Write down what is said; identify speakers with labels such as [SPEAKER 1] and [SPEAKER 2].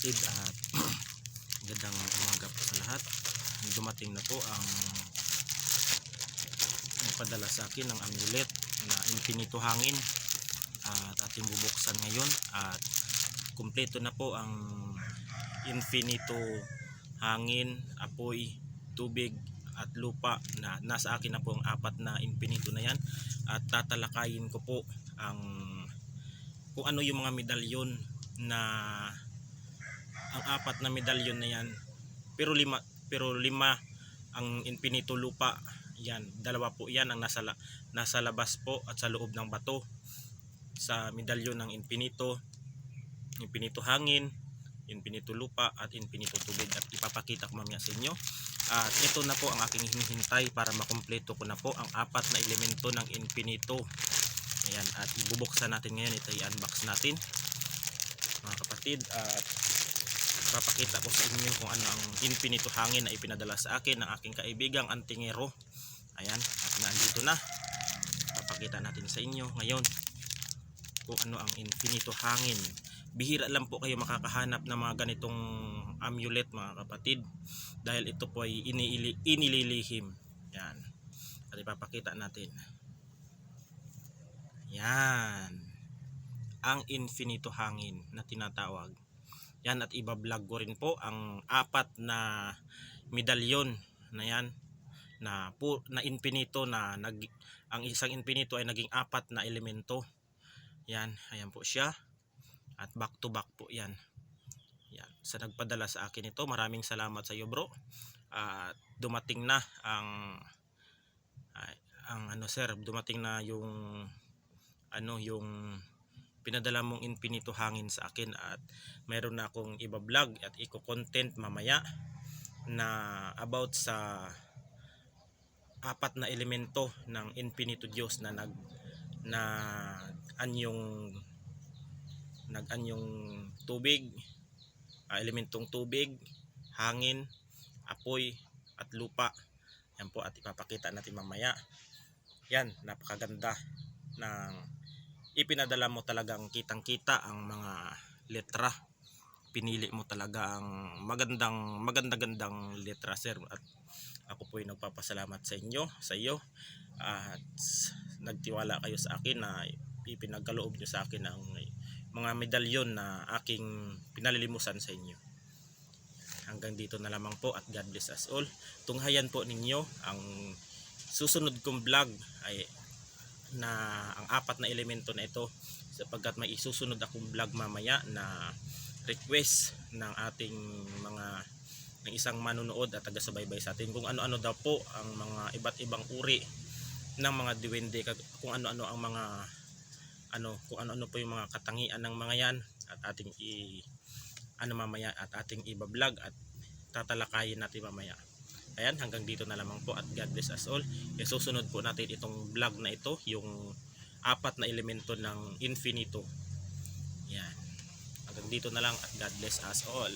[SPEAKER 1] kapatid at magandang umaga po sa lahat. Dumating na po ang nagpadala sa akin ng amulet na infinito hangin at ating bubuksan ngayon at kumpleto na po ang infinito hangin, apoy, tubig at lupa na nasa akin na po ang apat na infinito na yan at tatalakayin ko po ang kung ano yung mga medalyon na ang apat na medalyon na yan pero lima ang infinito lupa yan, dalawa po yan ang nasa labas po at sa loob ng bato sa medalyon ng infinito hangin, infinito lupa at infinito tubig at ipapakita ko mamaya sa inyo. At ito na po ang aking hinihintay para makumpleto ko na po ang apat na elemento ng infinito. Ayan, at ibubuksan natin ngayon, ito i-unbox natin mga kapatid at papakita ko sa inyo kung ano ang infinito hangin na ipinadala sa akin ng aking kaibigang Antingero. Ayan, at nandito na, papakita natin sa inyo ngayon kung ano ang infinito hangin. Bihira lang po kayo makakahanap ng mga ganitong amulet mga kapatid dahil ito po ay inililihim. Yan, at ipapakita natin. Yan ang infinito hangin na tinatawag. Yan, at iba-vlog ko rin po ang apat na medalyon na yan na infinito na ang isang infinito ay naging apat na elemento. Yan, ayan po siya. At back to back po yan. Yan, sa nagpadala sa akin ito, maraming salamat sa iyo bro. At dumating na ang sir, dumating na yung yung pinadala mong infinito hangin sa akin at meron na akong iba-vlog at i-content mamaya na about sa apat na elemento ng infinito Diyos na nag-anyong tubig, elementong tubig, hangin, apoy at lupa. Yan po, at ipapakita natin mamaya. Yan, napakaganda ng ipinadala mo, talagang kitang-kita ang mga letra. Pinili mo talaga ang magandang letra sir, at ako po ay nagpapasalamat sa iyo at nagtiwala kayo sa akin na ipinagkaloob nyo sa akin ang mga medalyon na aking pinalilimusan sa inyo. Hanggang dito na lamang po at God bless us all. Tunghayan po ninyo ang susunod kong vlog ay na ang apat na elemento na ito, sapagkat may isusunod akong vlog mamaya na request ng ating ng isang manonood at taga-subaybay sa atin kung ano-ano daw po ang mga iba't ibang uri ng mga duwende, kung ano-ano ang mga kung ano-ano po yung mga katangian ng mga yan at ating mamaya at ating iba-vlog at tatalakayin natin mamaya. Ayan, hanggang dito na lamang po at God bless us all. Susunod po natin itong vlog na ito, yung apat na elemento ng infinito. Yan, hanggang dito na lang at God bless us all.